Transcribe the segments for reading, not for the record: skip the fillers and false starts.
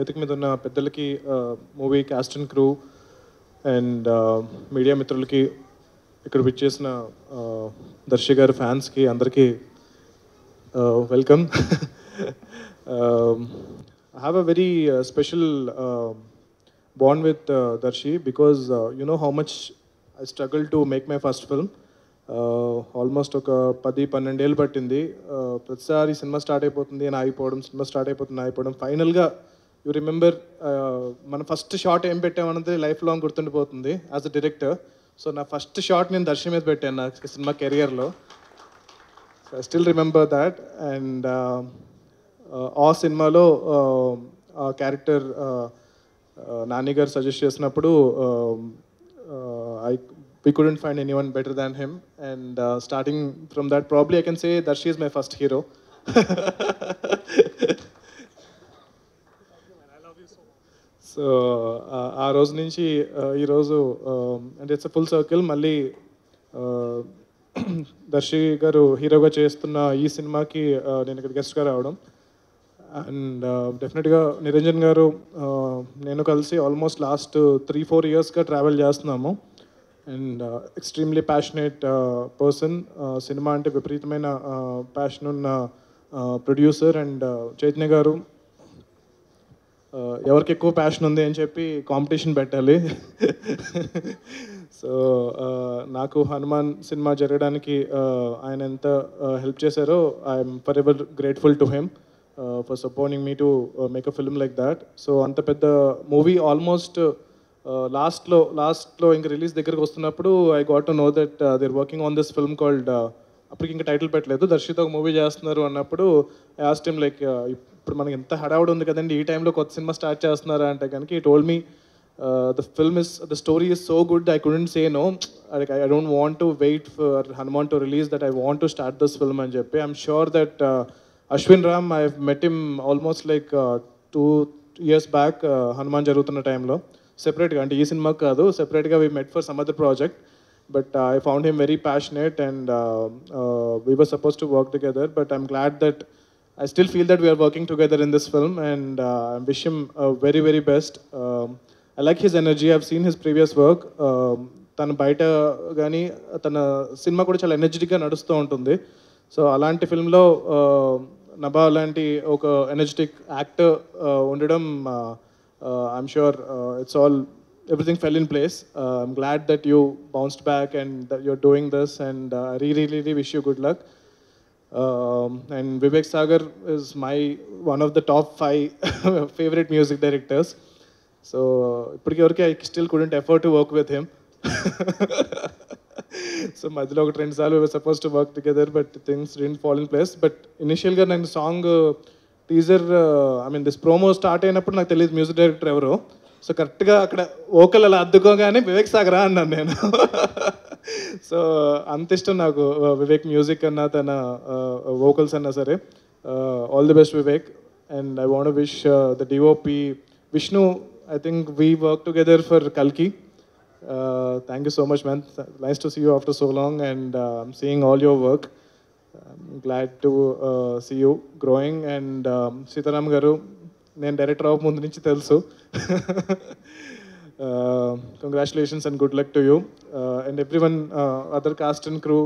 వేదిక మీద ఉన్న పెద్దలకి, movie cost and crew and media మిత్రులకి, ఇక్కడ విచ్చేసిన దర్శి గారి ఫ్యాన్స్కి అందరికీ welcome. I have a very special bond with Darshi because you know how much I struggled to make my first film. Almost ఒక 10-12 ఏళ్ళు పట్టింది. ప్రతిసారి సినిమా స్టార్ట్ అయిపోతుంది అని ఆగిపోవడం, సినిమా స్టార్ట్ అయిపోతుంది ఆగిపోవడం. ఫైనల్గా యూ రిమెంబర్ మన ఫస్ట్ షాట్ ఏం పెట్టామన్నది లైఫ్ లాంగ్ గుర్తుండిపోతుంది యాజ్ అ డైరెక్టర్. సో నా ఫస్ట్ షాట్ నేను దర్శి మీద పెట్టాను నా సినిమా కెరియర్లో. So I still remember that. And ఆ సినిమాలో ఆ క్యారెక్టర్ నాని గారు సజెస్ట్ చేసినప్పుడు we couldn't find anyone better than him, and starting from that, probably I can say Darshi is my first hero. So ఆ రోజు నుంచి ఈరోజు అంటే ఇట్స్ ఫుల్ సర్కిల్. మళ్ళీ దర్శి గారు హీరోగా చేస్తున్న ఈ సినిమాకి నేను ఇక్కడ గెస్ట్గా రావడం, అండ్ డెఫినెట్గా నిరంజన్ గారు నేను కలిసి ఆల్మోస్ట్ లాస్ట్ 3-4 ఇయర్స్గా ట్రావెల్ చేస్తున్నాము. And extremely passionate person. Cinema అంటే విపరీతమైన ప్యాషన్ ఉన్న ప్రొడ్యూసర్. అండ్ చైతన్య గారు ఎవరికి ఎక్కువ ప్యాషన్ ఉంది అని చెప్పి కాంపిటీషన్ పెట్టాలి. సో నాకు హనుమాన్ సినిమా జరగడానికి ఆయన ఎంత హెల్ప్ చేశారో I'm forever grateful to him for supporting me to make a film like that. So అంత పెద్ద మూవీ ఆల్మోస్ట్ లాస్ట్లో ఇంకా రిలీజ్ దగ్గరకు వస్తున్నప్పుడు I got to know that they are working on this film called, అప్పటికి ఇంకా title పెట్టలేదు, దర్శితో ఒక మూవీ చేస్తున్నారు అన్నప్పుడు ఐ ఆస్క్డ్ హిమ్ లైక్, ఇప్పుడు మనకి ఎంత హడావుడి ఉంది కదండి, ఈ టైంలో కొత్త సినిమా స్టార్ట్ చేస్తున్నారా అంటే కనుక he told me the story is so good I couldn't say no. I don't want to wait for Hanuman to release that I want to start this film అని చెప్పి. I'm sure that Ashwin Ram, I met him almost like 2 years back Hanuman జరుగుతున్న టైంలో సెపరేట్గా, అంటే ఈ సినిమాకి కాదు, సెపరేట్గా we met for some other project. But I found him very passionate and we were suppose to work together. But I'm glad that I still feel that we are working together in this film, and I wish him very, very best. I like his energy. I've seen his previous work. తను బయట కానీ తన cinema కూడా చాలా ఎనర్జెటిక్గా నడుస్తూ ఉంటుంది. So అలాంటి ఫిల్మ్లో నభా లాంటి ఒక ఎనర్జెటిక్ యాక్టర్ ఉండడం, I'm sure everything fell in place. I'm glad that you bounced back and that you're doing this, and I really wish you good luck. And Vivek Sagar is one of the top 5 favorite music directors. So I still couldn't afford to work with him. So madhilo oka 2 saalu we were supposed to work together, but things didn't fall in place. But initially ga nanu song teaser, I mean this promo start అయినప్పుడు నాకు తెలియదు music director ఎవరో. So కరెక్ట్గా అక్కడ vocal అలా అద్దుకోగానే వివేక్ సాగరా అన్నాను నేను. So అంత ఇష్టం నాకు వివేక్ మ్యూజిక్ అన్నా తన వోకల్స్ అన్నా సరే. All the best Vivek. And I want wish the DOP Vishnu, I think we work together for కల్కి. Thank you so much man. Nice to see you after so long, and I'm seeing all your work. Glad to see you growing. And Sitaram garu, నేను director అవ్వ ముందు నుంచి తెలుసు. Congratulations and good luck to you and everyone, other cast and crew.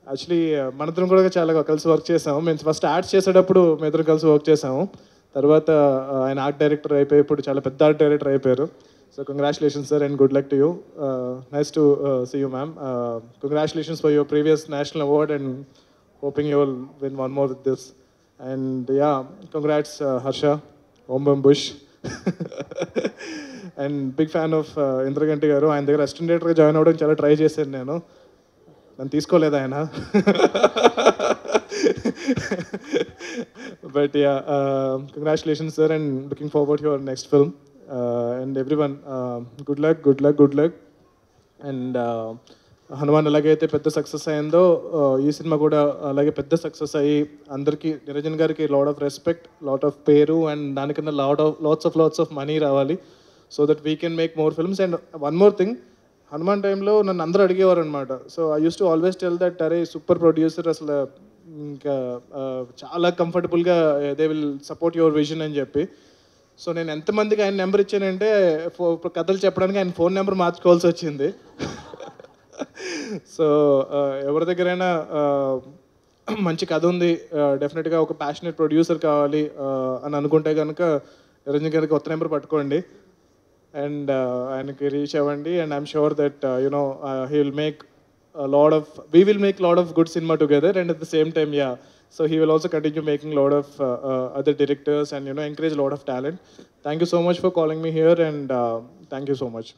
Actually మనిద్దరం కూడా చాలా కలిసి work చేసాము. మేము ఫస్ట్ యాడ్స్ చేసేటప్పుడు మేము ఇద్దరం కలిసి వర్క్ చేసాము. తర్వాత ఆయన ఆర్ట్ డైరెక్టర్ అయిపోయి ఇప్పుడు చాలా పెద్ద ఆర్ట్ డైరెక్టర్ అయిపోయారు. So congratulations sir and good luck to you. Nice to see you ma'am. Congratulations for your previous national award and hoping you will win one more with this. And yeah, congrats Harsha, Om Bam Bush. And big fan of Indraganti garu. ఆయన దగ్గర assistant డైరెక్టర్గా join అవ్వడం చాలా try చేశాను నేను, నన్ను తీసుకోలేదు ఆయన. But yeah, congratulations sir and looking forward your next film. And everyone good luck. And Hanuman ఎలాగైతే పెద్ద సక్సెస్ అయిందో ఈ సినిమా కూడా అలాగే పెద్ద సక్సెస్ అయ్యి అందరికీ, నిరంజన్ గారికి lot of respect, lot of పేరు, అండ్ దానికన్నా లాట్స్ ఆఫ్ మనీ రావాలి, so that we can make more films. And one more thing, Hanuman టైంలో నన్ను అందరూ అడిగేవారు అనమాట. So I use to always tell that అరే సూపర్ ప్రొడ్యూసర్, అసలు ఇంకా చాలా కంఫర్టబుల్గా they will support your vision అని చెప్పి. సో నేను ఎంతమందికి ఆయన నెంబర్ ఇచ్చానంటే కథలు చెప్పడానికి ఆయన ఫోన్ నెంబర్ మార్చుకోవాల్సి వచ్చింది. సో ఎవరి దగ్గరైనా మంచి కథ ఉంది, డెఫినెట్గా ఒక ప్యాషనెట్ ప్రొడ్యూసర్ కావాలి అని అనుకుంటే కనుక నిరంజన్ గారికి కొత్త నెంబర్ పట్టుకోండి అండ్ ఆయనకి రీచ్ అవ్వండి. And I'm sure that you know he will make we will make a lot of good cinema together, and at the same time, yeah, so he will also continue making a lot of other directors and encourage a lot of talent. Thank you so much for calling me here, and thank you so much.